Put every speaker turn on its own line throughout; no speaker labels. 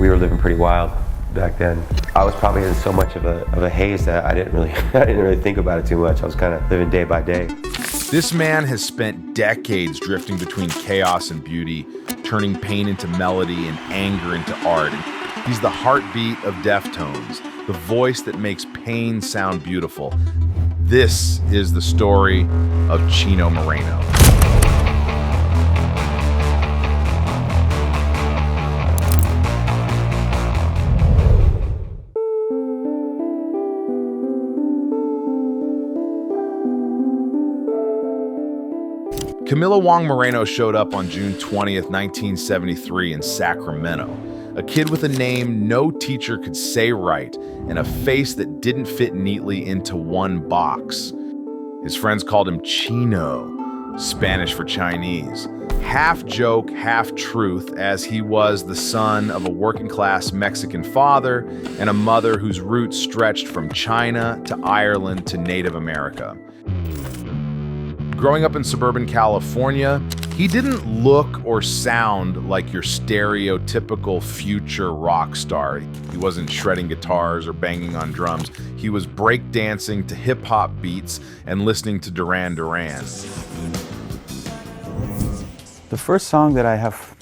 we were living pretty wild back then. I was probably in so much of a haze that I didn't really think about it too much. I was kind of living day by day.
This man has spent decades drifting between chaos and beauty, turning pain into melody and anger into art. He's the heartbeat of Deftones, the voice that makes pain sound beautiful. This is the story of Chino Moreno. Camila Wong Moreno showed up on June 20th, 1973 in Sacramento. A kid with a name no teacher could say right and a face that didn't fit neatly into one box. His friends called him Chino, Spanish for Chinese. Half joke, half truth, as he was the son of a working-class Mexican father and a mother whose roots stretched from China to Ireland to Native America. Growing up in suburban California, he didn't look or sound like your stereotypical future rock star. He wasn't shredding guitars or banging on drums. He was breakdancing to hip-hop beats and listening to Duran Duran.
The first song that I have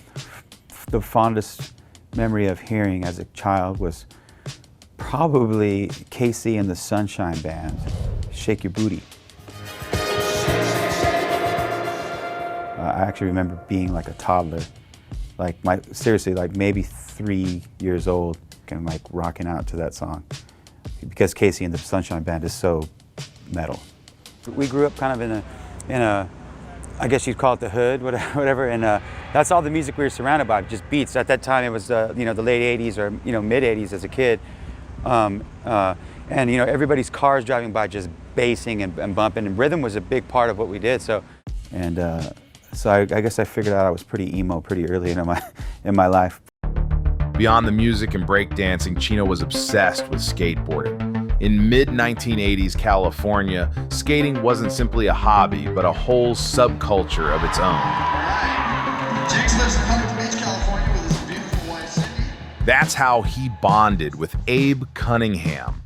the fondest memory of hearing as a child was probably Casey and the Sunshine Band, Shake Your Booty. I actually remember being like a toddler, seriously, maybe 3 years old, and like rocking out to that song, because Casey and the Sunshine Band is so metal. We grew up kind of in a, I guess you'd call it the hood, whatever, and that's all the music we were surrounded by, just beats. At that time, it was the late '80s or mid '80s as a kid, and everybody's cars driving by just bassing and bumping, and rhythm was a big part of what we did. So I guess I figured out I was pretty emo pretty early in my life.
Beyond the music and breakdancing, Chino was obsessed with skateboarding. In mid-1980s California, skating wasn't simply a hobby, but a whole subculture of its own.
Jigs lives in Huntington Beach, California with his beautiful wife, Cindy.
That's how he bonded with Abe Cunningham,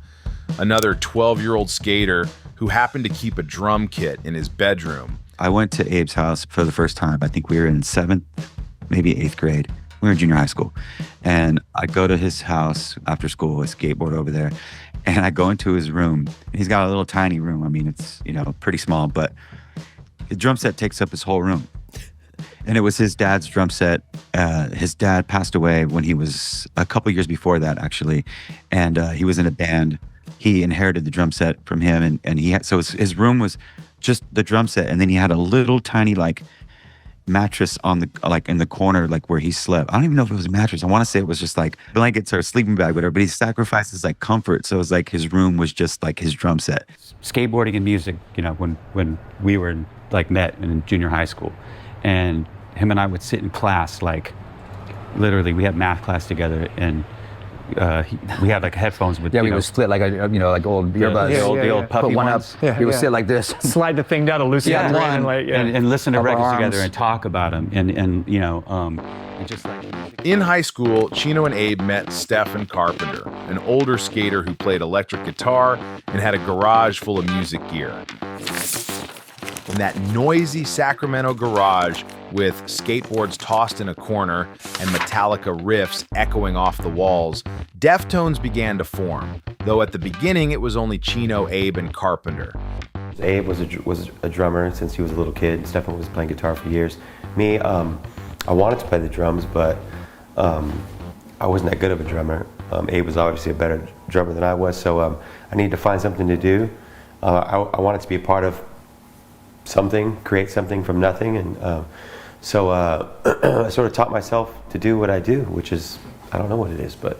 another 12-year-old skater who happened to keep a drum kit in his bedroom.
I went to Abe's house for the first time. I think we were in 7th, maybe 8th grade. We were in junior high school. And I go to his house after school, a skateboard over there, and I go into his room. He's got a little tiny room. I mean, it's, pretty small, but his drum set takes up his whole room. And it was his dad's drum set. His dad passed away when he was a couple years before that, actually. And he was in a band. He inherited the drum set from him, and his room was just the drum set, and then he had a little tiny mattress on the in the corner where he slept. I don't even know if it was a mattress. I want to say it was just blankets or a sleeping bag, whatever. But he sacrificed his comfort, so it was his room was just his drum set.
Skateboarding and music, when we were met in junior high school, and him and I would sit in class literally we had math class together, and we had headphones with
we would split old earbuds.
The old puppy
put one
ones.
up. We would sit like this,
slide the thing down to loosen up one,
and listen to records
arms
together and talk about them, and just
In high school, Chino and Abe met Stephen Carpenter, an older skater who played electric guitar and had a garage full of music gear. In that noisy Sacramento garage with skateboards tossed in a corner and Metallica riffs echoing off the walls, Deftones began to form, though at the beginning it was only Chino, Abe, and Carpenter.
Abe was a drummer since he was a little kid. Stephen was playing guitar for years. Me, I wanted to play the drums, but I wasn't that good of a drummer. Abe was obviously a better drummer than I was, so I needed to find something to do. I wanted to be a part of something, create something from nothing, and so I sort of taught myself to do what I do, which is, I don't know what it is, but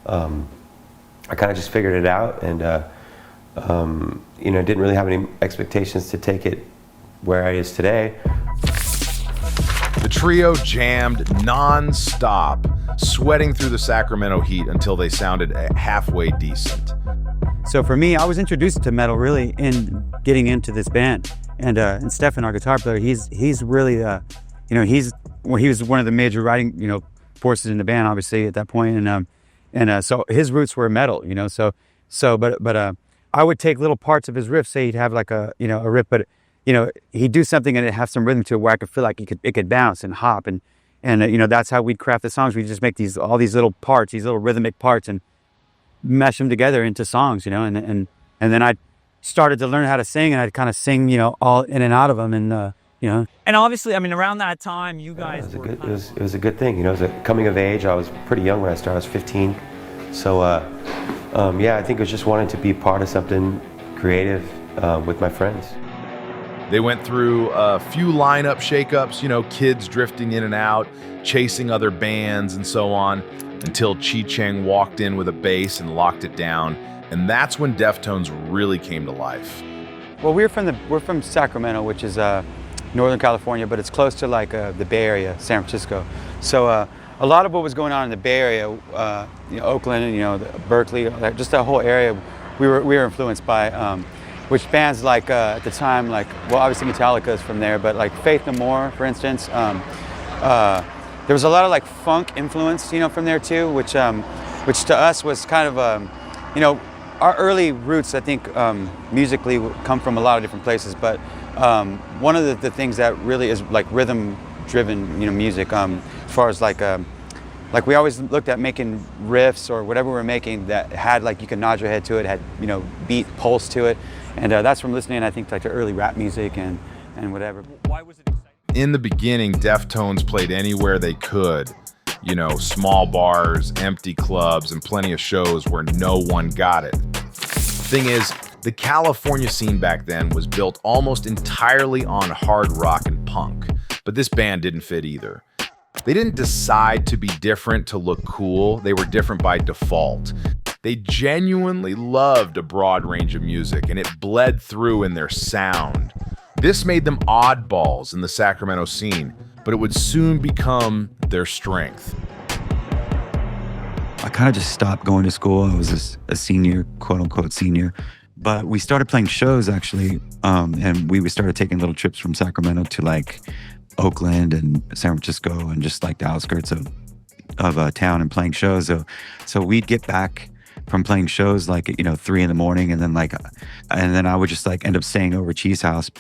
I kind of just figured it out, and didn't really have any expectations to take it where it is today.
The trio jammed non-stop, sweating through the Sacramento heat until they sounded halfway decent.
So for me, I was introduced to metal really in getting into this band. And Stephen, our guitar player, he's really, he was one of the major writing, forces in the band, obviously, at that point. And so his roots were metal, but I would take little parts of his riff. Say he'd have like a riff, but he'd do something and it'd have some rhythm to it where I could feel like it could bounce and hop, and that's how we'd craft the songs. We'd just make all these little parts, these little rhythmic parts, and mesh them together into songs, and then I started to learn how to sing, and I'd kind of sing, all in and out of them, and
And obviously, I mean, around that time, you guys
It was a good thing. It was a coming of age. I was pretty young when I started. I was 15. So, I think it was just wanting to be part of something creative with my friends.
They went through a few lineup shakeups, kids drifting in and out, chasing other bands and so on, until Chi Cheng walked in with a bass and locked it down. And that's when Deftones really came to life.
Well, we're from Sacramento, which is Northern California, but it's close to like the Bay Area, San Francisco. So a lot of what was going on in the Bay Area, Oakland, and Berkeley, just that whole area, we were influenced by, which bands like at the time, obviously Metallica is from there, but like Faith No More, for instance. There was a lot of like funk influence, from there too, which to us was kind of, our early roots, I think, musically come from a lot of different places, but one of the things that really is like rhythm-driven, music, as far as like we always looked at making riffs or whatever we're making that had like you could nod your head to it, had beat, pulse to it, and that's from listening, I think, like to early rap music and whatever.
Why was it exciting?
In the beginning, Deftones played anywhere they could. Small bars, empty clubs, and plenty of shows where no one got it. Thing is, the California scene back then was built almost entirely on hard rock and punk, but this band didn't fit either. They didn't decide to be different to look cool, they were different by default. They genuinely loved a broad range of music, and it bled through in their sound. This made them oddballs in the Sacramento scene, but it would soon become their strength.
I kind of just stopped going to school. I was a senior, quote unquote senior. But we started playing shows actually, and we started taking little trips from Sacramento to like Oakland and San Francisco and just like the outskirts of town and playing shows. So we'd get back from playing shows like 3 a.m, and then I would just like end up staying over at Chi's house,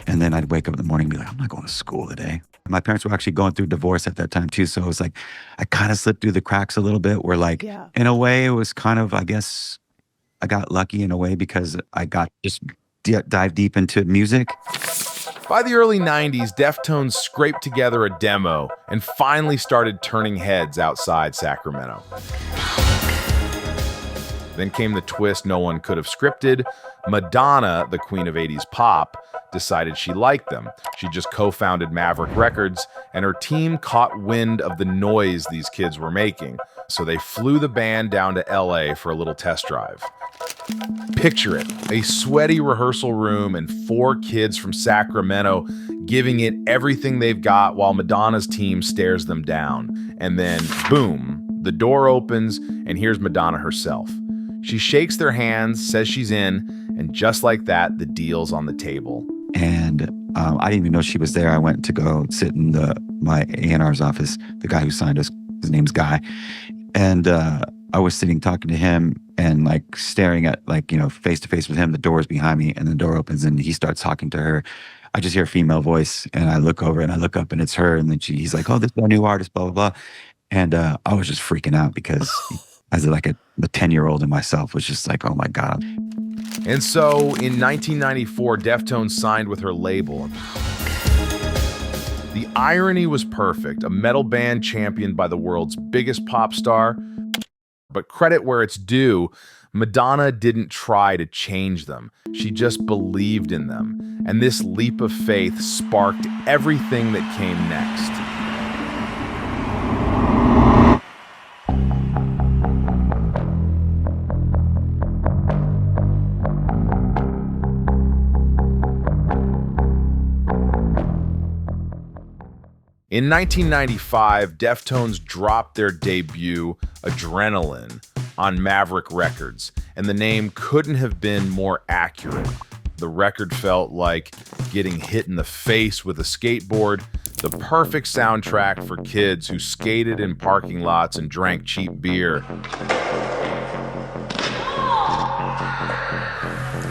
and then I'd wake up in the morning and be like, I'm not going to school today. My parents were actually going through divorce at that time too, so it was like I kind of slipped through the cracks a little bit. Where like in a way it was kind of, I guess I got lucky in a way because I got just dive deep into music.
By the early 90s, Deftones scraped together a demo and finally started turning heads outside Sacramento. Then came the twist no one could have scripted. Madonna, the queen of 80s pop, decided she liked them. She just co-founded Maverick Records, and her team caught wind of the noise these kids were making. So they flew the band down to LA for a little test drive. Picture it, a sweaty rehearsal room and 4 kids from Sacramento giving it everything they've got while Madonna's team stares them down. And then, boom, the door opens and here's Madonna herself. She shakes their hands, says she's in, and just like that, the deal's on the table.
And I didn't even know she was there. I went to go sit in my A&R's office. The guy who signed us, his name's Guy. And I was sitting talking to him and like staring at face to face with him. The door's behind me and the door opens and he starts talking to her. I just hear a female voice and I look over and I look up and it's her. And then he's like, oh, this is our new artist, blah, blah, blah. And I was just freaking out because as the 10-year-old in myself was just like, oh my God.
And so in 1994, Deftones signed with her label. The irony was perfect, a metal band championed by the world's biggest pop star. But credit where it's due, Madonna didn't try to change them. She just believed in them. And this leap of faith sparked everything that came next. In 1995, Deftones dropped their debut, Adrenaline, on Maverick Records, and the name couldn't have been more accurate. The record felt like getting hit in the face with a skateboard, The perfect soundtrack for kids who skated in parking lots and drank cheap beer.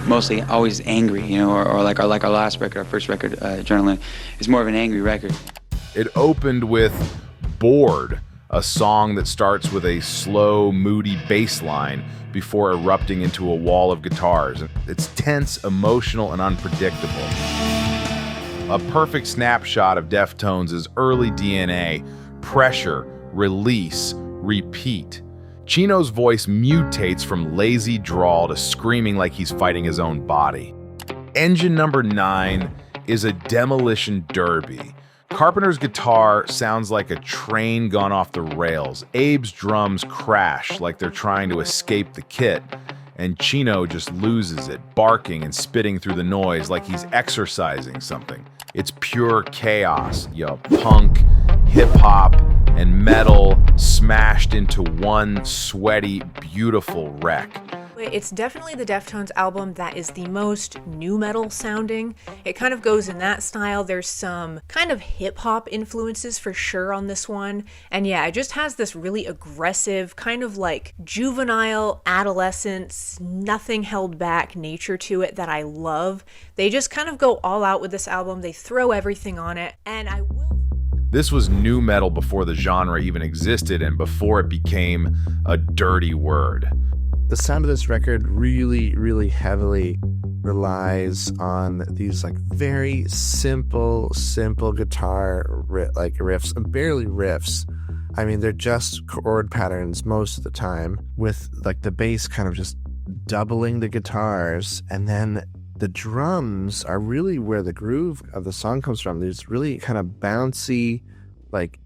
Mostly always angry, you know, or like our last record, our first record, Adrenaline, is more of an angry record.
It opened with Bored, a song that starts with a slow, moody bass line before erupting into a wall of guitars. It's tense, emotional, and unpredictable. A perfect snapshot of Deftones' early DNA: pressure, release, repeat. Chino's voice mutates from lazy drawl to screaming like he's fighting his own body. Engine number 9 is a demolition derby. Carpenter's guitar sounds like a train gone off the rails. Abe's drums crash like they're trying to escape the kit. And Chino just loses it, barking and spitting through the noise like he's exercising something. It's pure chaos, punk, hip-hop, and metal smashed into one sweaty, beautiful wreck.
It's definitely the Deftones album that is the most nu metal sounding. It kind of goes in that style. There's some kind of hip-hop influences for sure on this one. And yeah, it just has this really aggressive, kind of like juvenile, adolescence, nothing held back nature to it that I love. They just kind of go all out with this album. They throw everything on it. And I will...
This was nu metal before the genre even existed and before it became a dirty word.
The sound of this record really, really heavily relies on these like very simple guitar riffs, and barely riffs. I mean, they're just chord patterns most of the time, with like the bass kind of just doubling the guitars, and then the drums are really where the groove of the song comes from. There's really kind of bouncy, like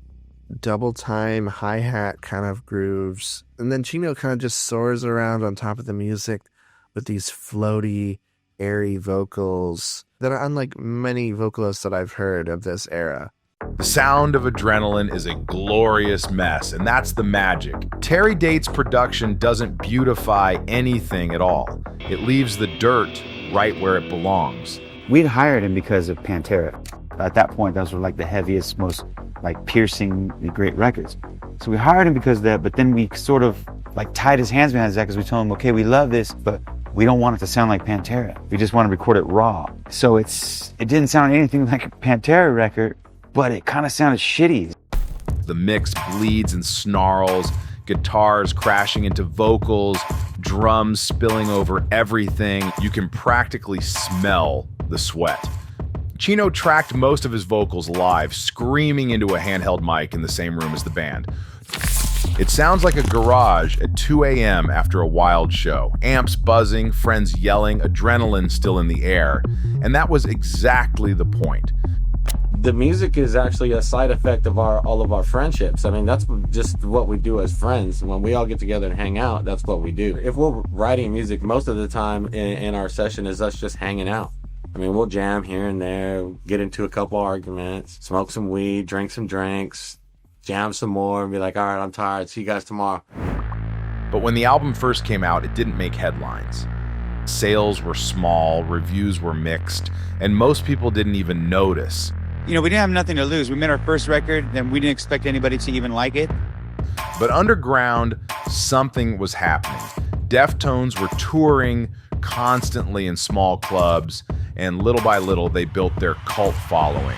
double time hi-hat kind of grooves, and then Chino kind of just soars around on top of the music with these floaty, airy vocals that are unlike many vocalists that I've heard of this era.
The sound of Adrenaline is a glorious mess, and that's the magic. Terry Date's production doesn't beautify anything at all. It leaves the dirt right where it belongs.
We'd hired him because of Pantera. At that point, those were like the heaviest, most like piercingly great records. So we hired him because of that, but then we sort of like tied his hands behind his back because we told him, okay, we love this, but we don't want it to sound like Pantera. We just want to record it raw. So it didn't sound anything like a Pantera record, but it kind of sounded shitty.
The mix bleeds and snarls, guitars crashing into vocals, drums spilling over everything. You can practically smell the sweat. Chino tracked most of his vocals live, screaming into a handheld mic in the same room as the band. It sounds like a garage at 2 a.m. after a wild show. Amps buzzing, friends yelling, adrenaline still in the air. And that was exactly the point.
The music is actually a side effect of all of our friendships. I mean, that's just what we do as friends. When we all get together and hang out, that's what we do. If we're writing music, most of the time in our session is us just hanging out. I mean, we'll jam here and there, get into a couple arguments, smoke some weed, drink some drinks, jam some more, and be like, all right, I'm tired. See you guys tomorrow.
But when the album first came out, it didn't make headlines. Sales were small, reviews were mixed, and most people didn't even notice.
You know, we didn't have nothing to lose. We made our first record, and we didn't expect anybody to even like it.
But underground, something was happening. Deftones were touring constantly in small clubs, and little by little, they built their cult following.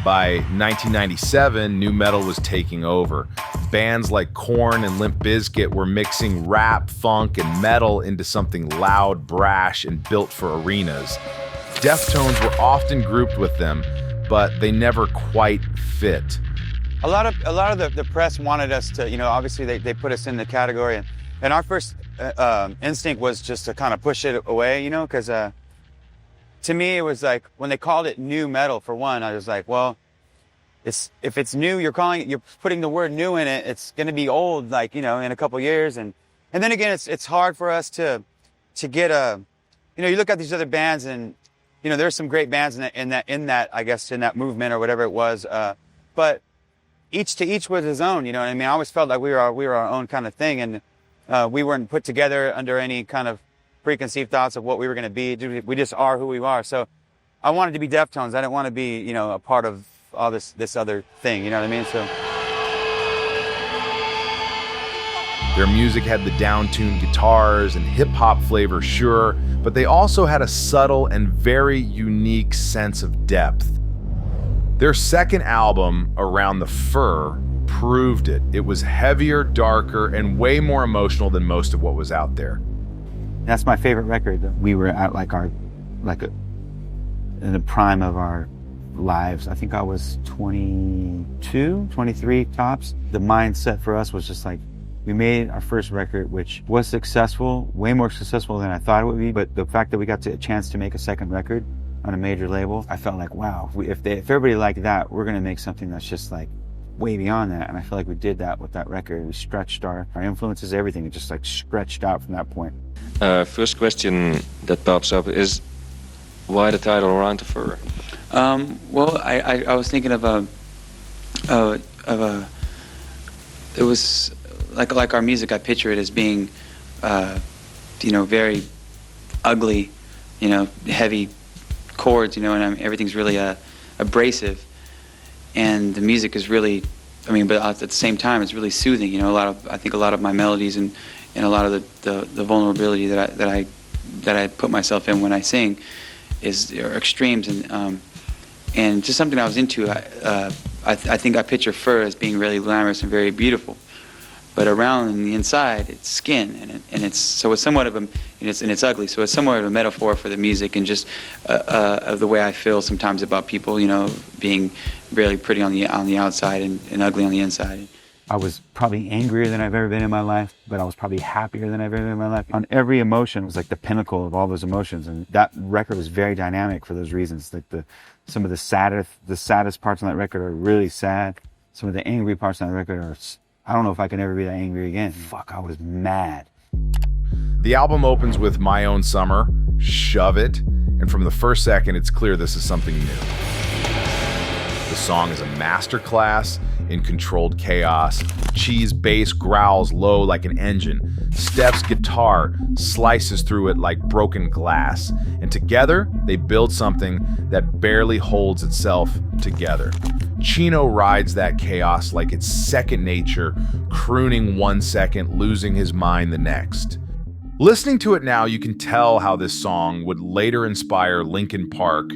By 1997, nu metal was taking over. Bands like Korn and Limp Bizkit were mixing rap, funk, and metal into something loud, brash, and built for arenas. Deftones were often grouped with them, but they never quite fit.
A lot of the press wanted us to, you know, obviously they put us in the category, and our first instinct was just to kind of push it away, you know, because to me it was like when they called it nu metal, for one, I was like, well, if it's new, you're putting the word new in it, it's going to be old, like, you know, in a couple years, and then again, it's hard for us to get you know, you look at these other bands, and you know, there's some great bands in that I guess in that movement or whatever it was, but each to each was his own, you know what I mean? I always felt like we were our own kind of thing, and we weren't put together under any kind of preconceived thoughts of what we were going to be. We just are who we are. So I wanted to be Deftones. I didn't want to be, you know, a part of all this other thing. You know what I mean? So.
Their music had the down-tuned guitars and hip-hop flavor, sure, but they also had a subtle and very unique sense of depth. Their second album, Around the Fur, proved it. It was heavier, darker, and way more emotional than most of what was out there.
That's my favorite record. We were at in the prime of our lives. I think I was 22, 23 tops. The mindset for us was just like, we made our first record, which was successful, way more successful than I thought it would be. But the fact that we got a chance to make a second record on a major label, I felt like, wow, if everybody liked that, we're gonna make something that's just like way beyond that. And I feel like we did that with that record. We stretched our influences, everything. It just like stretched out from that point.
First question that pops up is, why the title Around the Fur?
Well, I was thinking of it was like our music. I picture it as being, you know, very ugly, you know, heavy chords, you know, and everything's really abrasive, and the music is really, I mean, but at the same time, it's really soothing. You know, I think a lot of my melodies and a lot of the vulnerability that I put myself in when I sing are extremes, and just something I was into. I think I picture fur as being really glamorous and very beautiful, but around on the inside, it's skin, and it's somewhat of and it's ugly. So it's somewhat of a metaphor for the music and just of the way I feel sometimes about people, you know, being really pretty on the outside and ugly on the inside.
I was probably angrier than I've ever been in my life, but I was probably happier than I've ever been in my life. On every emotion, it was like the pinnacle of all those emotions, and that record was very dynamic for those reasons. Like some of the saddest parts on that record are really sad. Some of the angry parts on that record are, I don't know if I can ever be that angry again. Fuck, I was mad.
The album opens with My Own Summer, Shove It, and from the first second, it's clear this is something new. The song is a masterclass in controlled chaos. Cheese bass growls low like an engine. Steph's guitar slices through it like broken glass. And together, they build something that barely holds itself together. Chino rides that chaos like it's second nature, crooning 1 second, losing his mind the next. Listening to it now, you can tell how this song would later inspire Linkin Park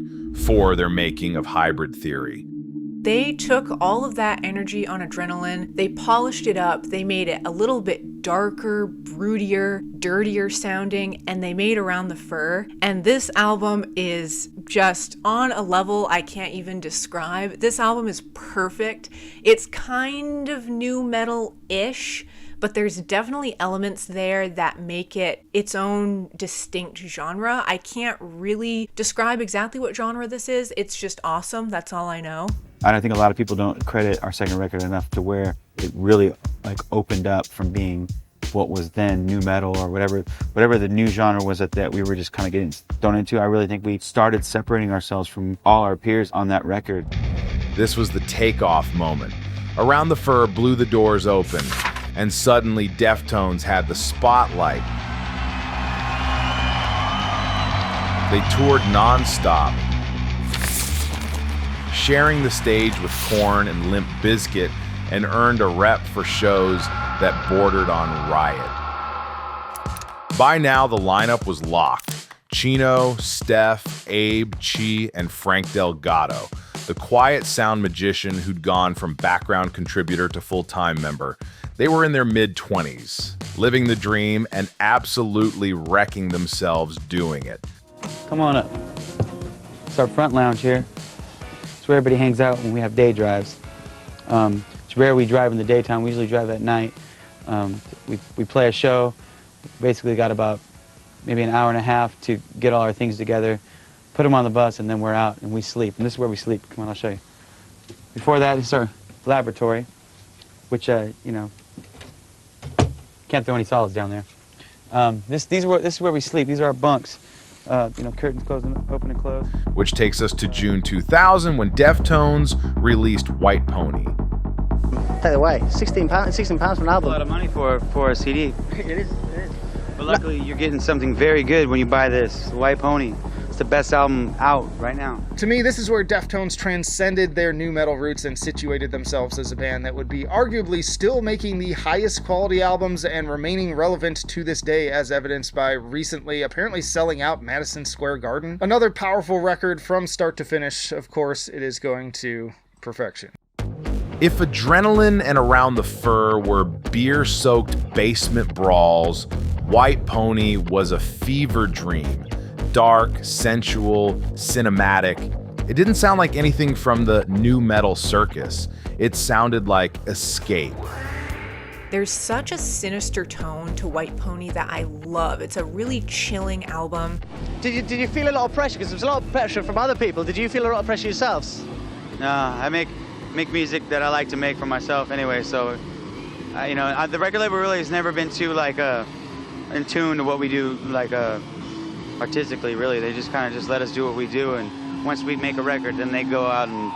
for their making of Hybrid Theory.
They took all of that energy on Adrenaline, they polished it up, they made it a little bit darker, broodier, dirtier sounding, and they made Around the Fur. And this album is just on a level I can't even describe. This album is perfect. It's kind of new metal-ish, but there's definitely elements there that make it its own distinct genre. I can't really describe exactly what genre this is. It's just awesome. That's all I know.
I think a lot of people don't credit our second record enough to where it really like opened up from being what was then new metal or whatever the new genre was that we were just kind of getting thrown into. I really think we started separating ourselves from all our peers on that record.
This was the takeoff moment. Around the Fur blew the doors open, and suddenly Deftones had the spotlight. They toured nonstop, sharing the stage with Korn and Limp Bizkit, and earned a rep for shows that bordered on riot. By now, the lineup was locked. Chino, Steph, Abe, Chi, and Frank Delgado, the quiet sound magician who'd gone from background contributor to full-time member. They were in their mid-20s, living the dream and absolutely wrecking themselves doing it.
Come on up. It's our front lounge here. It's where everybody hangs out when we have day drives. It's rare we drive in the daytime. We usually drive at night. We play a show. Basically got about maybe an hour and a half to get all our things together, put them on the bus, and then we're out and we sleep. And this is where we sleep. Come on, I'll show you. Before that, it's our laboratory, which, you know, can't throw any solids down there. This is where we sleep. These are our bunks. You know, curtains close and open and close.
Which takes us to June 2000 when Deftones released White Pony.
Take it away. £16 for an album.
A lot of money for a CD.
It is.
But luckily, you're getting something very good when you buy this White Pony. It's the best album out right now.
To me, this is where Deftones transcended their nu metal roots and situated themselves as a band that would be arguably still making the highest quality albums and remaining relevant to this day, as evidenced by recently apparently selling out Madison Square Garden. Another powerful record from start to finish. Of course, it is going to perfection.
If Adrenaline and Around the Fur were beer-soaked basement brawls, White Pony was a fever dream. Dark, sensual, cinematic. It didn't sound like anything from the nu metal circus. It sounded like escape.
There's such a sinister tone to White Pony that I love. It's a really chilling album.
Did you feel a lot of pressure? Because there was a lot of pressure from other people. Did you feel a lot of pressure yourselves?
No, I make music that I like to make for myself anyway, so the record label really has never been too in tune to what we do artistically, really. They just kind of just let us do what we do, and once we make a record, then they go out and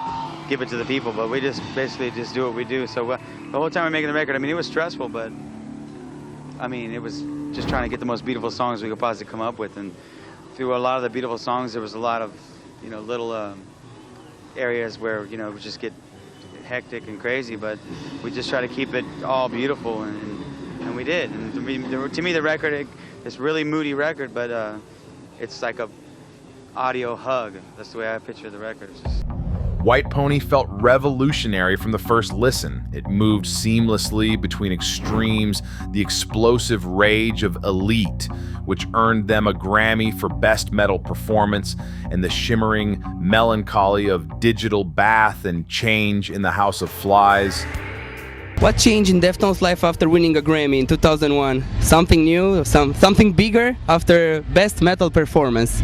give it to the people, but we just basically just do what we do. So the whole time we're making the record, it was stressful, but it was just trying to get the most beautiful songs we could possibly come up with, and through a lot of the beautiful songs, there was a lot of little areas where we just get hectic and crazy, but we just try to keep it all beautiful, and we did. And to me the record, it's really moody record, but it's like a audio hug. That's the way I picture the record.
White Pony felt revolutionary from the first listen. It moved seamlessly between extremes, the explosive rage of Elite, which earned them a Grammy for Best Metal Performance, and the shimmering melancholy of Digital Bath and Change in the House of Flies.
What changed in Deftones' life after winning a Grammy in 2001? Something new? Something bigger after Best Metal Performance?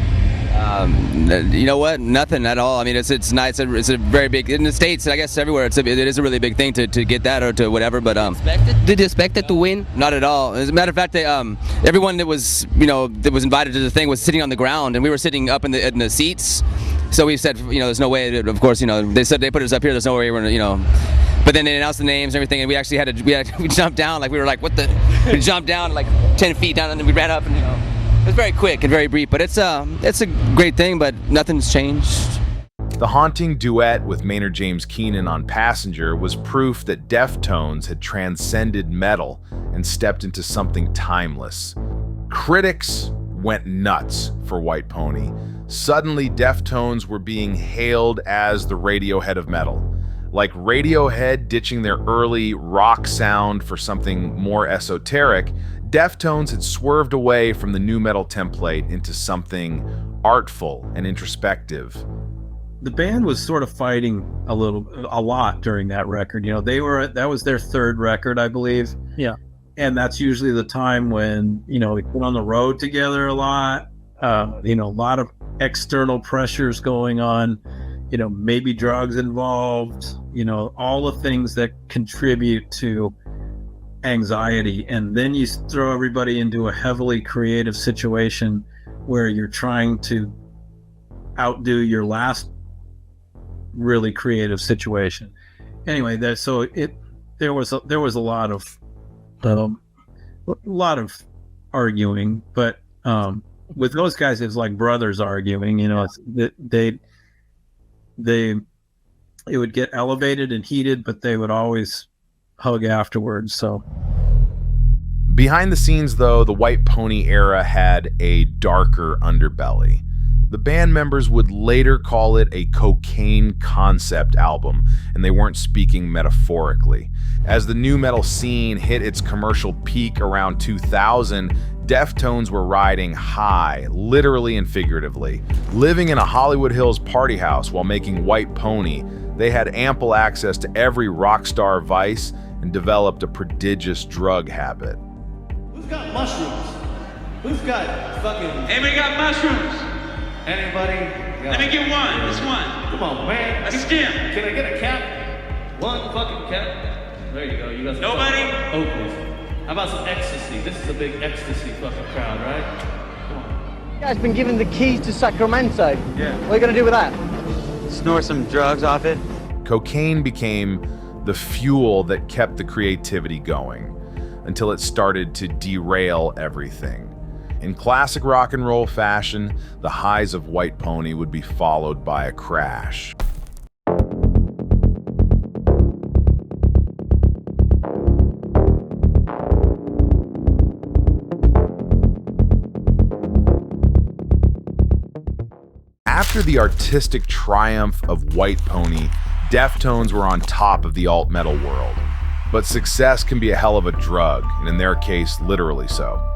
You know what? Nothing at all. It's nice. It's a very big, in the States, I guess everywhere, it is a really big thing to get that or to whatever, but
Did you expect it to win?
Not at all. As a matter of fact, everyone that was invited to the thing was sitting on the ground, and we were sitting up in the seats. So we said, there's no way, of course, they said they put us up here, there's no way we're gonna, but then they announced the names and everything, and we actually we jumped down, we were like, what the, we jumped down 10 feet down, and then we ran up, and it was very quick and very brief, but it's a great thing, but nothing's changed.
The haunting duet with Maynard James Keenan on Passenger was proof that Deftones had transcended metal and stepped into something timeless. Critics went nuts for White Pony. Suddenly, Deftones were being hailed as the Radiohead of metal. Like Radiohead ditching their early rock sound for something more esoteric, Deftones had swerved away from the nu metal template into something artful and introspective.
The band was sort of fighting a lot during that record. That was their third record, I believe.
Yeah.
And that's usually the time when, we went on the road together a lot. A lot of external pressures going on, maybe drugs involved, all the things that contribute to anxiety. And then you throw everybody into a heavily creative situation where you're trying to outdo your last really creative situation. Anyway, there was a lot of arguing, but with those guys, it's like brothers arguing. It would get elevated and heated, but they would always hug afterwards. So
behind the scenes, though, the White Pony era had a darker underbelly. The band members would later call it a cocaine concept album, and they weren't speaking metaphorically. As the nu metal scene hit its commercial peak around 2000, Deftones were riding high, literally and figuratively. Living in a Hollywood Hills party house while making White Pony, they had ample access to every rock star vice and developed a prodigious drug habit.
Who's got mushrooms? Who's got fucking...
Hey, we got mushrooms.
Anybody?
Let me get one. This one.
Come on, man.
A stem.
Can I get a cap? One fucking cap? There you go. You got some
Nobody?
Oakleys. How about some ecstasy? This is a big ecstasy fucking crowd, right? Come on.
You guys been given the keys to Sacramento.
Yeah.
What are you going to do with that?
Snort some drugs off it.
Cocaine became the fuel that kept the creativity going until it started to derail everything. In classic rock and roll fashion, the highs of White Pony would be followed by a crash. After the artistic triumph of White Pony, Deftones were on top of the alt-metal world. But success can be a hell of a drug, and in their case, literally so.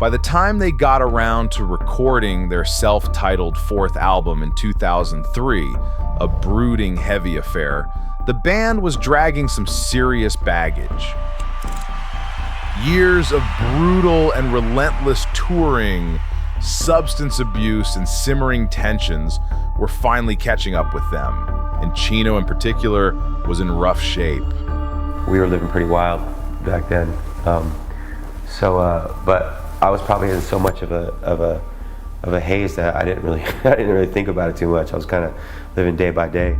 By the time they got around to recording their self-titled fourth album in 2003, a brooding, heavy affair, the band was dragging some serious baggage. Years of brutal and relentless touring, substance abuse, and simmering tensions were finally catching up with them, and Chino in particular was in rough shape.
We were living pretty wild back then, but I was probably in so much of a haze that I didn't really think about it too much. I was kind of living day by day.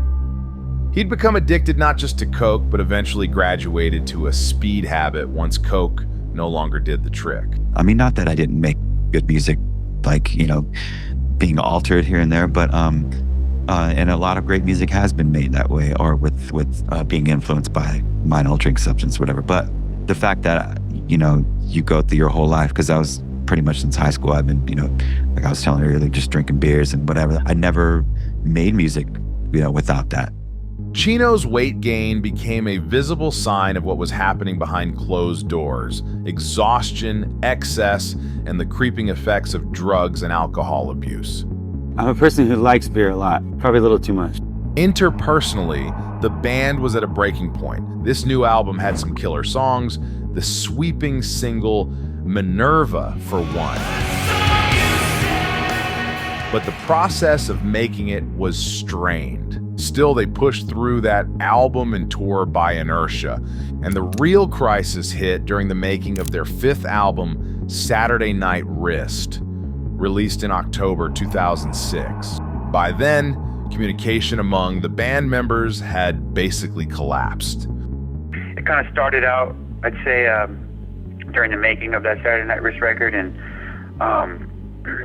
He'd become addicted not just to coke, but eventually graduated to a speed habit once coke no longer did the trick.
I mean, not that I didn't make good music, like, you know, being altered here and there, but and a lot of great music has been made that way, or with being influenced by mind-altering substance, whatever. But the fact that, you know, you go through your whole life, because I was pretty much since high school, I've been, you know, like I was telling you earlier, just drinking beers and whatever. I never made music, you know, without that.
Chino's weight gain became a visible sign of what was happening behind closed doors: exhaustion, excess, and the creeping effects of drugs and alcohol abuse.
I'm a person who likes beer a lot, probably a little too much.
Interpersonally, the band was at a breaking point. This new album had some killer songs, the sweeping single Minerva for one. But the process of making it was strained. Still, they pushed through that album and tour by inertia. And the real crisis hit during the making of their fifth album, Saturday Night Wrist, released in October 2006. By then, communication among the band members had basically collapsed.
It kind of started out, I'd say, during the making of that Saturday Night Wrist record, and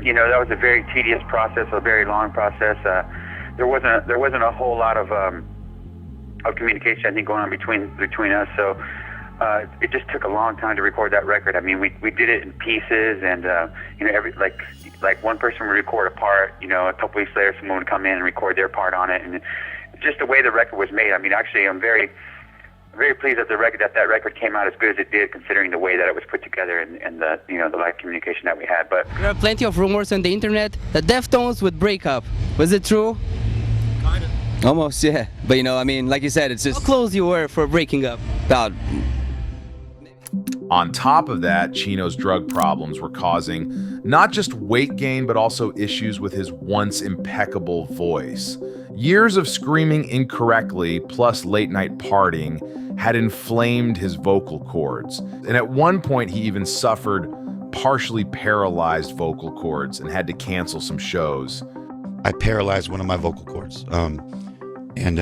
you know, that was a very tedious process, a very long process. There wasn't a whole lot of communication, I think, going on between us. So it just took a long time to record that record. I mean, we did it in pieces, and you know, like one person would record a part. You know, a couple weeks later, someone would come in and record their part on it, and just the way the record was made. I mean, actually, I'm very pleased that that record came out as good as it did, considering the way that it was put together and the, you know, the live communication that we had. But
there are plenty of rumors on the internet that Deftones would break up. Was it true?
Kind of. Almost, yeah. But, you know, I mean, like you said, it's just...
How close you were for breaking up?
About...
On top of that, Chino's drug problems were causing not just weight gain, but also issues with his once impeccable voice. Years of screaming incorrectly, plus late-night partying, had inflamed his vocal cords. And at one point, he even suffered partially paralyzed vocal cords and had to cancel some shows.
I paralyzed one of my vocal cords. And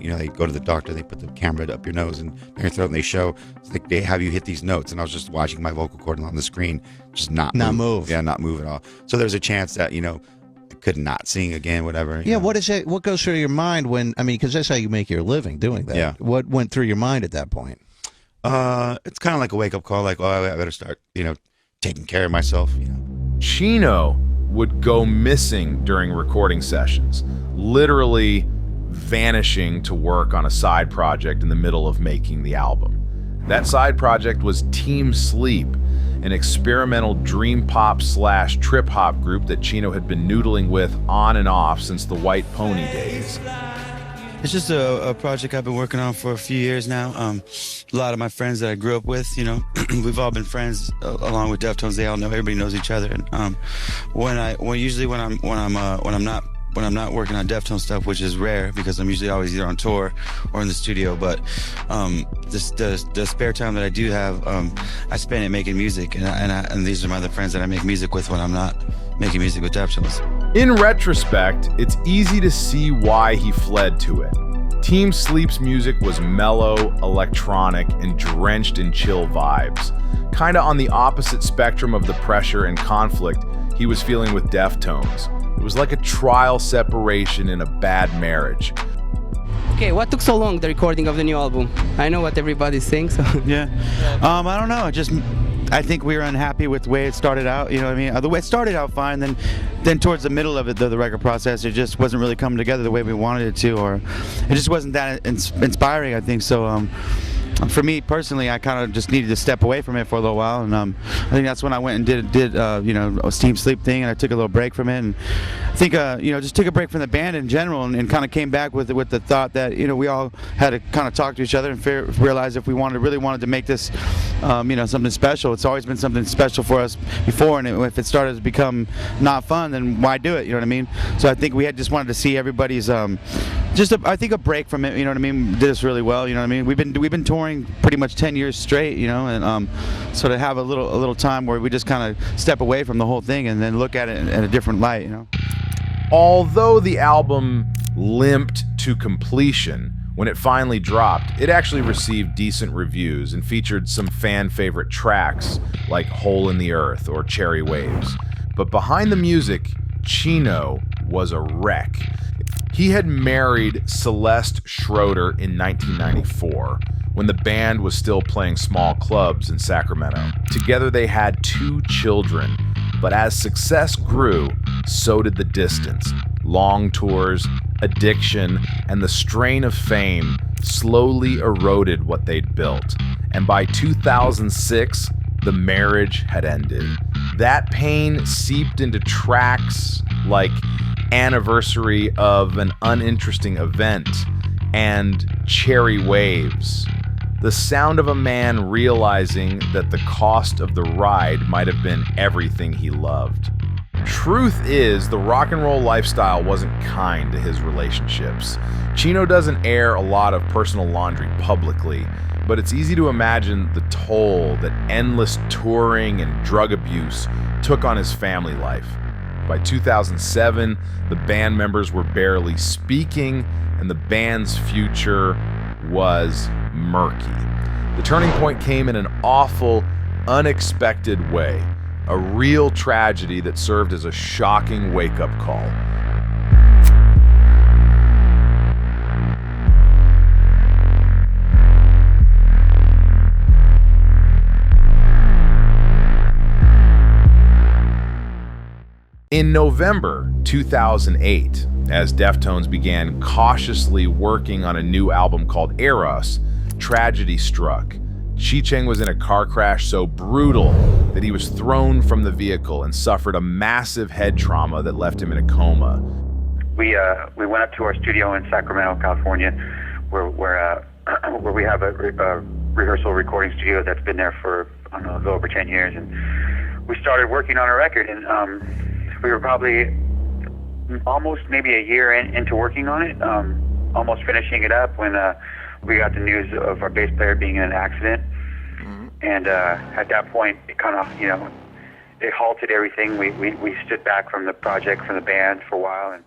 you know, they go to the doctor, they put the camera up your nose and your throat, and they show, it's like, they have you hit these notes. And I was just watching my vocal cord on the screen, just not move. Yeah, not move at all. So there's a chance that, you know, I could not sing again, whatever.
Yeah, what goes through your mind when, I mean, because that's how you make your living, doing that.
Yeah.
What went through your mind at that point?
It's kind of like a wake-up call, like, oh, I better start, you know, taking care of myself, you know.
Chino would go missing during recording sessions, literally vanishing to work on a side project in the middle of making the album. That side project was Team Sleep, an experimental dream pop / trip hop group that Chino had been noodling with on and off since the White Pony days.
It's just a project I've been working on for a few years now. A lot of my friends that I grew up with, you know, we've all been friends along with Deftones. They all know, everybody knows each other. And when I'm not working on Deftones stuff, which is rare because I'm usually always either on tour or in the studio, but the spare time that I do have, I spend it making music, and these are my other friends that I make music with when I'm not making music with Deftones.
In retrospect, it's easy to see why he fled to it. Team Sleep's music was mellow, electronic, and drenched in chill vibes, kinda on the opposite spectrum of the pressure and conflict he was feeling with Deftones. It was like a trial separation in a bad marriage.
Okay, what took so long, the recording of the new album? I know what everybody's saying, so...
Yeah. I don't know. I think we were unhappy with the way it started out. You know what I mean? The way it started out fine, then towards the middle of it, the record process, it just wasn't really coming together the way we wanted it to, or it just wasn't that inspiring, I think. So for me personally, I kind of just needed to step away from it for a little while, and I think that's when I went and did a Team Sleep thing, and I took a little break from it, and I think just took a break from the band in general, and kind of came back with the thought that we all had to kind of talk to each other and realize if we really wanted to make this something special. It's always been something special for us before, and if it started to become not fun, then why do it? You know what I mean? So I think we had just wanted to see everybody's I think a break from it. You know what I mean? Did us really well. You know what I mean? We've been touring pretty much 10 years straight. And so to have a little time where we just kind of step away from the whole thing and then look at it in a different light.
Although the album limped to completion, when it finally dropped, it actually received decent reviews and featured some fan favorite tracks like Hole in the Earth or Cherry Waves. But behind the music, Chino was a wreck. He had married Celeste Schroeder in 1994, when the band was still playing small clubs in Sacramento. Together they had 2 children, but as success grew, so did the distance. Long tours, addiction, and the strain of fame slowly eroded what they'd built. And by 2006, the marriage had ended. That pain seeped into tracks like Anniversary of an Uninteresting Event and Cherry Waves. The sound of a man realizing that the cost of the ride might have been everything he loved. Truth is, the rock and roll lifestyle wasn't kind to his relationships. Chino doesn't air a lot of personal laundry publicly, but it's easy to imagine the toll that endless touring and drug abuse took on his family life. By 2007, the band members were barely speaking, and the band's future was murky. The turning point came in an awful, unexpected way, a real tragedy that served as a shocking wake-up call. In November 2008, as Deftones began cautiously working on a new album called Eros, tragedy struck. Chi-Cheng was in a car crash so brutal that he was thrown from the vehicle and suffered a massive head trauma that left him in a coma.
We went up to our studio in Sacramento, California, where we have a rehearsal recording studio that's been there for, I don't know, a little over 10 years, and we started working on a record, and we were probably almost maybe a year into working on it, almost finishing it up when we got the news of our bass player being in an accident. And at that point, it kind of, it halted everything. We stood back from the project, from the band for a while. And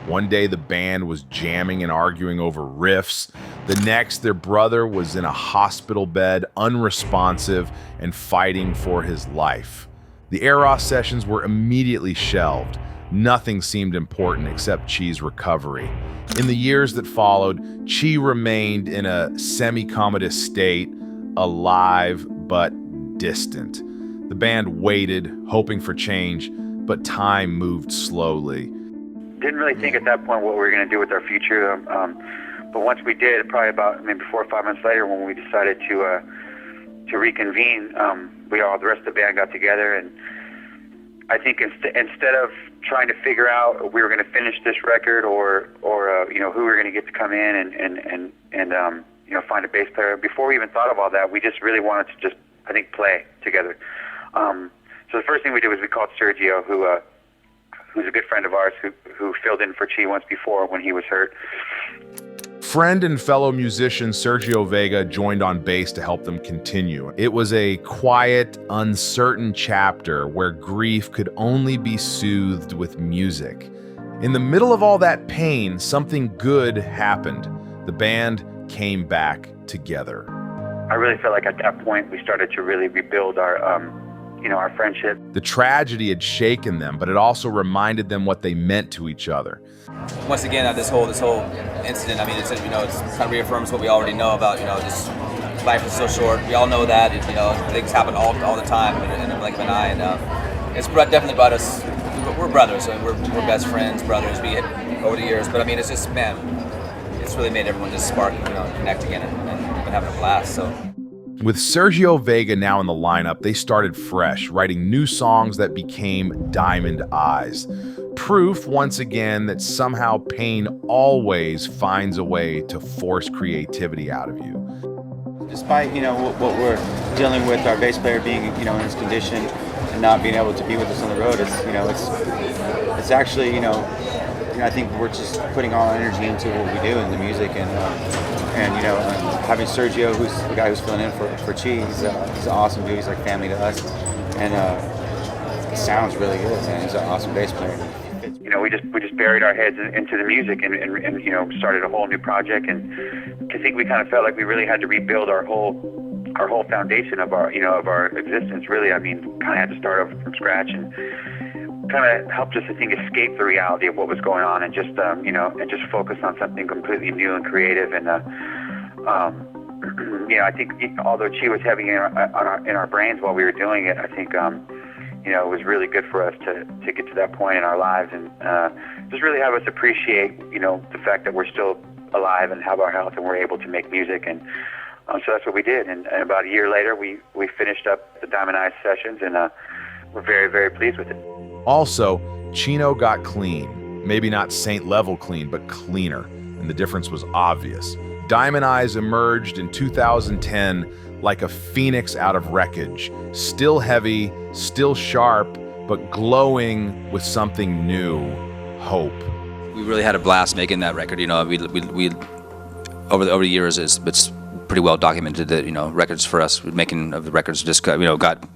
one day the band was jamming and arguing over riffs. The next, their brother was in a hospital bed, unresponsive and fighting for his life. The Eros sessions were immediately shelved. Nothing seemed important except Chi's recovery. In the years that followed, Chi remained in a semi-comatose state, alive but distant. The band waited, hoping for change, but time moved slowly.
Didn't really think at that point what we were going to do with our future, but once we did, probably about maybe 4 or 5 months later, when we decided to reconvene, the rest of the band got together, and I think instead of trying to figure out if we were going to finish this record or who we were going to get to come in and find a bass player, before we even thought of all that, we just really wanted to just, I think, play together. So the first thing we did was we called Sergio, who's a good friend of ours, who filled in for Chi once before when he was hurt.
Friend and fellow musician Sergio Vega joined on bass to help them continue. It was a quiet, uncertain chapter where grief could only be soothed with music. In the middle of all that pain, something good happened. the band came back together.
I really felt like at that point we started to really rebuild our, our friendship.
The tragedy had shaken them, but it also reminded them what they meant to each other.
Once again, this whole incident, I mean, it's kind of reaffirms what we already know about, just life is so short. We all know that, things happen all the time in a blink of an eye, and it's definitely brought us. We're brothers, and we're best friends, brothers. Over the years, but I mean, it's just, man, it's really made everyone just spark, connect again, and we've been having a blast. So.
With Sergio Vega now in the lineup, they started fresh, writing new songs that became Diamond Eyes. Proof, once again, that somehow pain always finds a way to force creativity out of you.
Despite, what we're dealing with, our bass player being, in his condition and not being able to be with us on the road, it's actually, I think we're just putting all our energy into what we do in the music, and having Sergio, who's the guy who's filling in for Chi, he's an awesome dude. He's like family to us, and it sounds really good. And he's an awesome bass player.
We just buried our heads into the music and started a whole new project, and I think we kind of felt like we really had to rebuild our whole foundation of our existence. Really, I mean, kind of had to start over from scratch, and kind of helped us, I think, escape the reality of what was going on, and just just focus on something completely new and creative. And I think although Chi was having it in our brains while we were doing it, I think it was really good for us to get to that point in our lives, and just really have us appreciate the fact that we're still alive and have our health, and we're able to make music. And so that's what we did. And about a year later, we finished up the Diamond Eyes sessions, and we're very, very pleased with it.
Also, Chino got clean. Maybe not Saint level clean, but cleaner. And the difference was obvious. Diamond Eyes emerged in 2010 like a phoenix out of wreckage. Still heavy, still sharp, but glowing with something new. Hope.
We really had a blast making that record. We over the years, it's pretty well documented that, records for us, making of the records just, got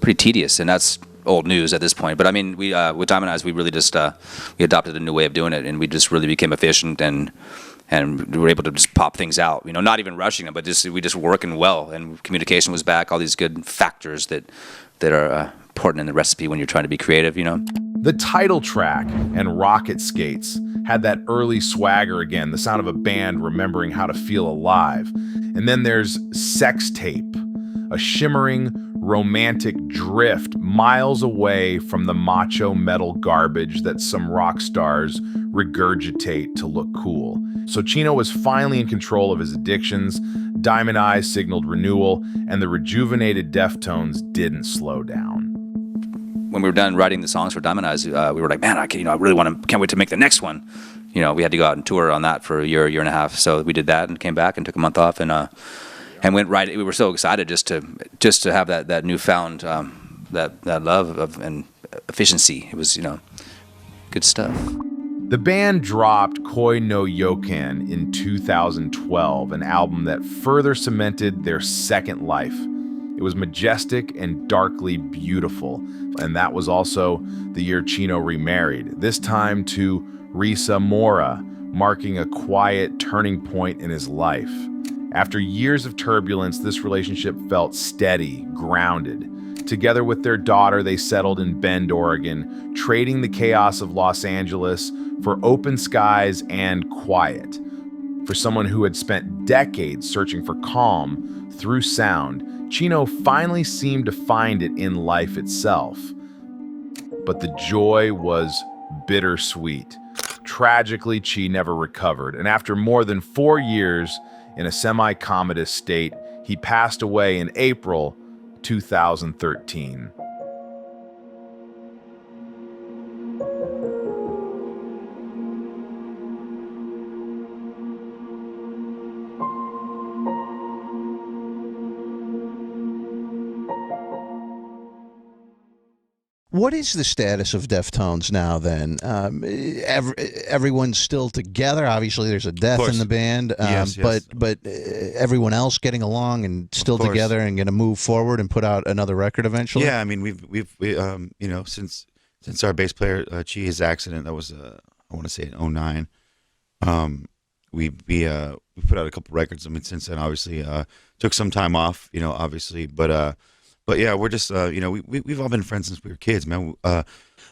pretty tedious, and that's old news at this point. But I mean, we with Diamond Eyes, we really just we adopted a new way of doing it, and we just really became efficient, and we were able to just pop things out. Not even rushing them, but we just working well, and communication was back. All these good factors that are important in the recipe when you're trying to be creative.
The title track and Rocket Skates had that early swagger again, the sound of a band remembering how to feel alive. And then there's Sex Tape, a shimmering, romantic drift miles away from the macho metal garbage that some rock stars regurgitate to look cool. So Chino was finally in control of his addictions, Diamond Eyes signaled renewal, and the rejuvenated Deftones didn't slow down.
When we were done writing the songs for Diamond Eyes, we were like, man, I really can't wait to make the next one. We had to go out and tour on that for a year and a half. So we did that and came back and took a month off, and went right. We were so excited just to have that newfound that love of and efficiency. It was good stuff.
The band dropped Koi no Yokan in 2012, an album that further cemented their second life. It was majestic and darkly beautiful, and that was also the year Chino remarried, this time to Risa Mora, marking a quiet turning point in his life. After years of turbulence, this relationship felt steady, grounded. Together with their daughter, they settled in Bend, Oregon, trading the chaos of Los Angeles for open skies and quiet. For someone who had spent decades searching for calm through sound, Chino finally seemed to find it in life itself. But the joy was bittersweet. Tragically, Chi never recovered, and after more than 4 years in a semi-comatose state, he passed away in April 2013.
What is the status of Deftones now, then? Everyone's still together. Obviously, there's a death in the band.
Yes.
But everyone else getting along and still together and going to move forward and put out another record eventually?
Yeah, I mean, we've since our bass player, Chi's accident, that was, I want to say in 2009, we put out a couple records. I mean, since then, obviously, took some time off, obviously, but yeah, we're just, we've all been friends since we were kids, man.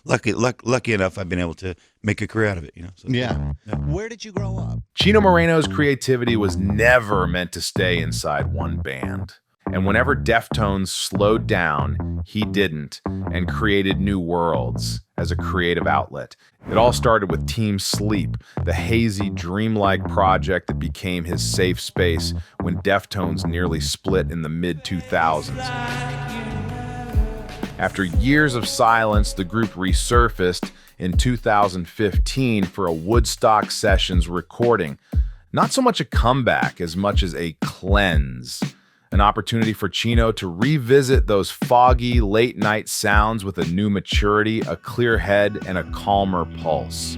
Lucky enough, I've been able to make a career out of it, So,
yeah. Where did you grow up?
Chino Moreno's creativity was never meant to stay inside one band. And whenever Deftones slowed down, he didn't, and created new worlds as a creative outlet. It all started with Team Sleep, the hazy, dreamlike project that became his safe space when Deftones nearly split in the mid-2000s. After years of silence, the group resurfaced in 2015 for a Woodstock Sessions recording. Not so much a comeback as much as a cleanse. An opportunity for Chino to revisit those foggy, late-night sounds with a new maturity, a clear head, and a calmer pulse.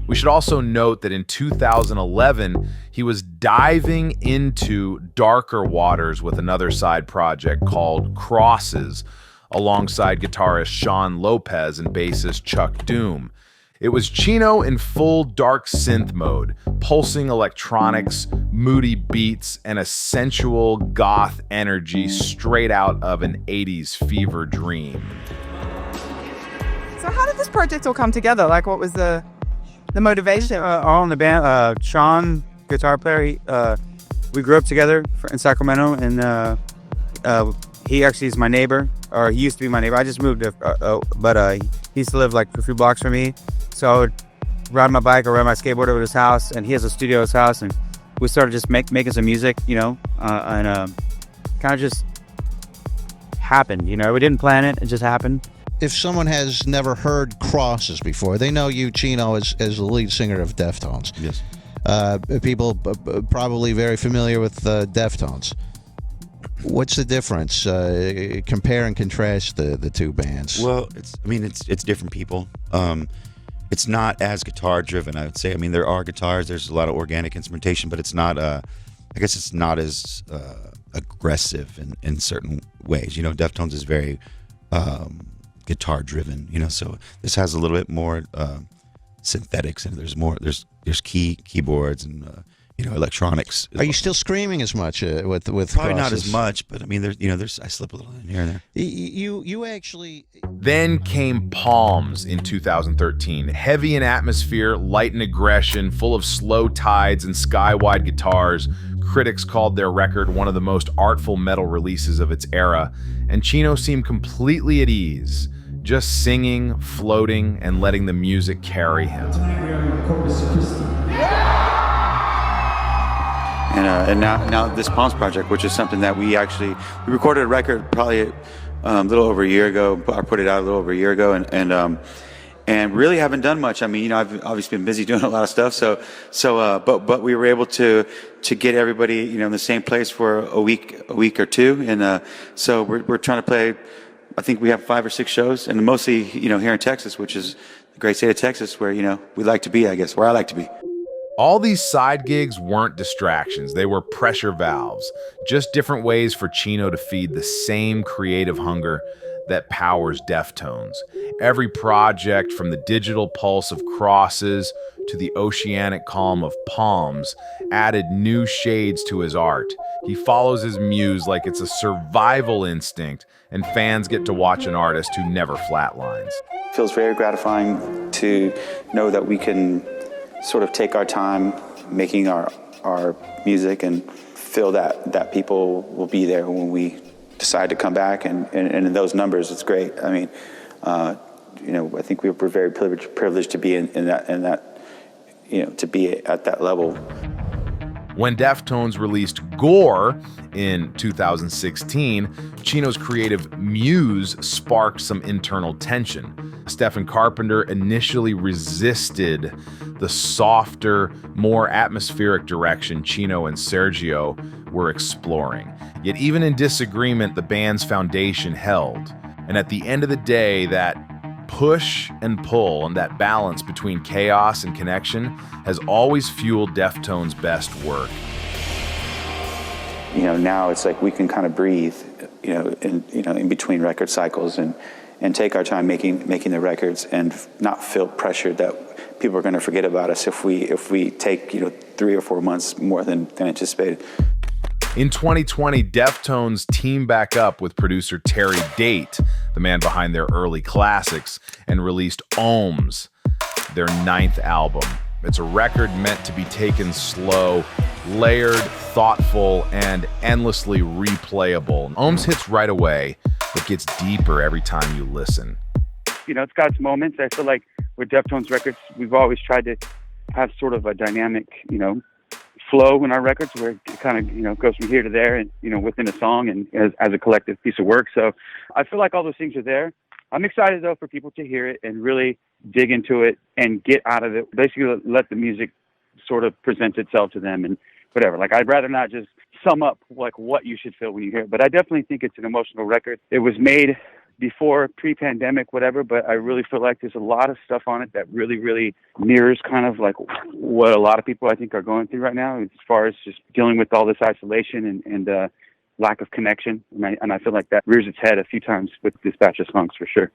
We should also note that in 2011, he was diving into darker waters with another side project called Crosses, alongside guitarist Sean Lopez and bassist Chuck Doom. It was Chino in full dark synth mode, pulsing electronics, moody beats, and a sensual goth energy straight out of an 80s fever dream.
So how did this project all come together? Like, what was the motivation?
All in the band. Sean, guitar player, we grew up together in Sacramento, and he actually is my neighbor, or he used to be my neighbor. I just moved, but he used to live like a few blocks from me. So I would ride my bike or ride my skateboard over to his house, and he has a studio at his house, and we started just making some music, and kind of just happened, We didn't plan it; it just happened.
If someone has never heard Crosses before, they know you, Chino, as the lead singer of Deftones.
Yes.
People probably very familiar with Deftones. What's the difference? Compare and contrast the two bands.
Well, it's different people. It's not as guitar driven, I would say. I mean, there are guitars, there's a lot of organic instrumentation, but it's not, I guess it's not as aggressive in certain ways. Deftones is very guitar driven, so this has a little bit more synthetics, and there's keyboards and electronics.
Are you still screaming as much with
probably
Crosses?
Not as much, but I mean, I slip a little in here and there.
You actually.
Then came Palms in 2013, heavy in atmosphere, light in aggression, full of slow tides and sky-wide guitars. Critics called their record one of the most artful metal releases of its era, and Chino seemed completely at ease, just singing, floating, and letting the music carry him.
And now this Palms project, which is something that we recorded a record probably a little over a year ago. I put it out a little over a year ago, and really haven't done much. I mean, I've obviously been busy doing a lot of stuff. But we were able to get everybody in the same place for a week or two, and so we're trying to play. I think we have 5 or 6 shows, and mostly here in Texas, which is the great state of Texas, where we like to be. I guess where I like to be.
All these side gigs weren't distractions. They were pressure valves, just different ways for Chino to feed the same creative hunger that powers Deftones. Every project, from the digital pulse of Crosses to the oceanic calm of Palms, added new shades to his art. He follows his muse like it's a survival instinct, and fans get to watch an artist who never flatlines.
It feels very gratifying to know that we can sort of take our time making our music and feel that people will be there when we decide to come back, and in those numbers, it's great. I mean, I think we're very privileged to be in that, to be at that level.
When Deftones released Gore in 2016, Chino's creative muse sparked some internal tension. Stephen Carpenter initially resisted the softer, more atmospheric direction Chino and Sergio were exploring. Yet even in disagreement, the band's foundation held. And at the end of the day, that push and pull and that balance between chaos and connection has always fueled Deftones' best work.
Now it's like we can kind of breathe, in between record cycles and take our time making the records and not feel pressured
people are going to forget about us if we take 3 or 4 months more than anticipated.
In 2020, Deftones teamed back up with producer Terry Date, the man behind their early classics, and released Ohms, their 9th album. It's a record meant to be taken slow, layered, thoughtful, and endlessly replayable. Ohms hits right away, but gets deeper every time you listen.
It's got its moments. I feel like with Deftones records, we've always tried to have sort of a dynamic, flow in our records where it kind of, goes from here to there and, within a song and as a collective piece of work. So I feel like all those things are there. I'm excited, though, for people to hear it and really dig into it and get out of it. Basically, let the music sort of present itself to them and whatever. Like, I'd rather not just sum up, like, what you should feel when you hear it. But I definitely think it's an emotional record. It was made before, pre-pandemic, whatever, but I really feel like there's a lot of stuff on it that really, really mirrors kind of like what a lot of people, I think, are going through right now as far as just dealing with all this isolation and lack of connection. And I feel like that rears its head a few times with this batch of songs for sure.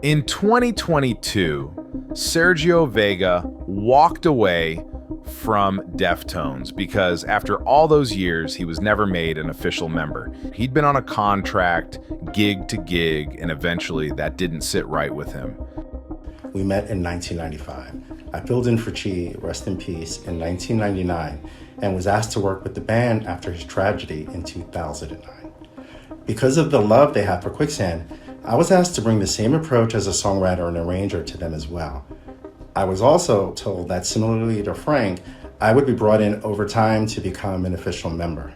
In 2022, Sergio Vega walked away from Deftones because after all those years, he was never made an official member. He'd been on a contract, gig to gig, and eventually that didn't sit right with him.
We met in 1995. I filled in for Chi, rest in peace, in 1999, and was asked to work with the band after his tragedy in 2009. Because of the love they had for Quicksand, I was asked to bring the same approach as a songwriter and arranger to them as well. I was also told that similarly to Frank, I would be brought in over time to become an official member.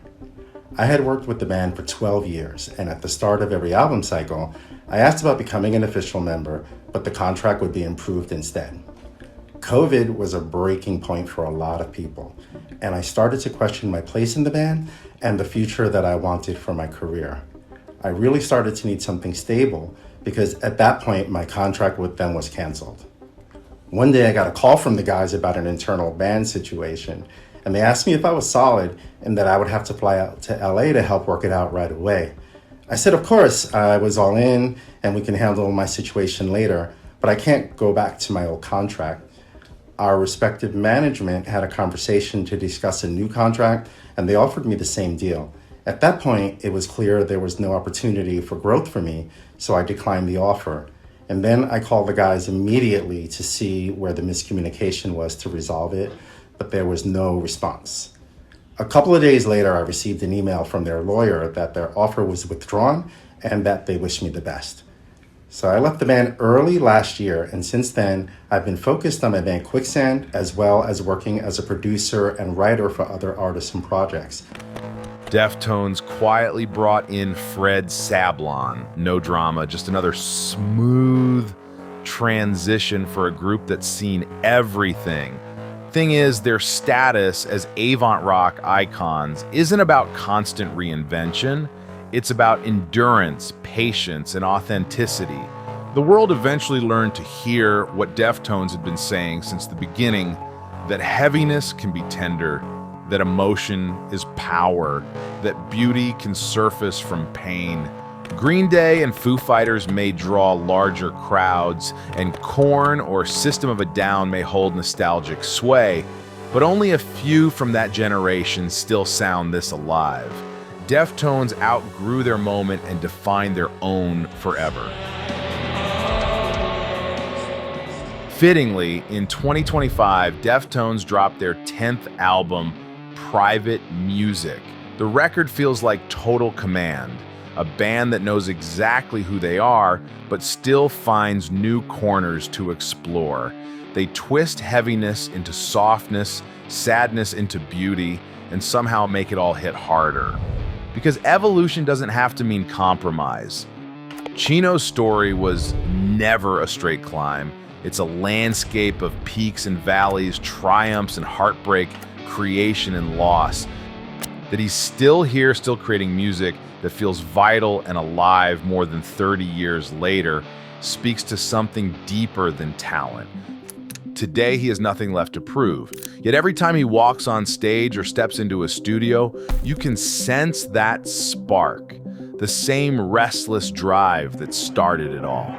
I had worked with the band for 12 years, and at the start of every album cycle, I asked about becoming an official member, but the contract would be improved instead. COVID was a breaking point for a lot of people, and I started to question my place in the band and the future that I wanted for my career. I really started to need something stable because at that point, my contract with them was canceled. One day I got a call from the guys about an internal band situation, and they asked me if I was solid and that I would have to fly out to LA to help work it out right away. I said, of course, I was all in and we can handle my situation later, but I can't go back to my old contract. Our respective management had a conversation to discuss a new contract, and they offered me the same deal. At that point, it was clear there was no opportunity for growth for me, so I declined the offer. And then I called the guys immediately to see where the miscommunication was to resolve it, but there was no response. A couple of days later, I received an email from their lawyer that their offer was withdrawn and that they wished me the best. So I left the band early last year, and since then, I've been focused on my band Quicksand, as well as working as a producer and writer for other artists and projects.
Deftones quietly brought in Fred Sablon. No drama, just another smooth transition for a group that's seen everything. Thing is, their status as avant rock icons isn't about constant reinvention. It's about endurance, patience, and authenticity. The world eventually learned to hear what Deftones had been saying since the beginning, that heaviness can be tender, that emotion is power, that beauty can surface from pain. Green Day and Foo Fighters may draw larger crowds, and Korn or System of a Down may hold nostalgic sway, but only a few from that generation still sound this alive. Deftones outgrew their moment and defined their own forever. Fittingly, in 2025, Deftones dropped their 10th album, Private Music. The record feels like Total Command, a band that knows exactly who they are, but still finds new corners to explore. They twist heaviness into softness, sadness into beauty, and somehow make it all hit harder. Because evolution doesn't have to mean compromise. Chino's story was never a straight climb. It's a landscape of peaks and valleys, triumphs and heartbreak, creation and loss. That he's still here, still creating music that feels vital and alive more than 30 years later speaks to something deeper than talent. Today, he has nothing left to prove. Yet every time he walks on stage or steps into a studio, you can sense that spark, the same restless drive that started it all.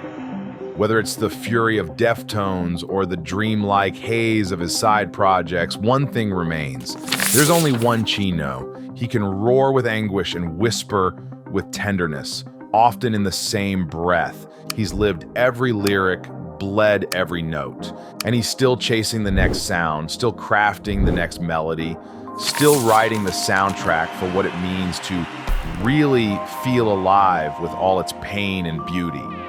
Whether it's the fury of Deftones or the dreamlike haze of his side projects, one thing remains. There's only one Chino. He can roar with anguish and whisper with tenderness, often in the same breath. He's lived every lyric, bled every note, and he's still chasing the next sound, still crafting the next melody, still writing the soundtrack for what it means to really feel alive with all its pain and beauty.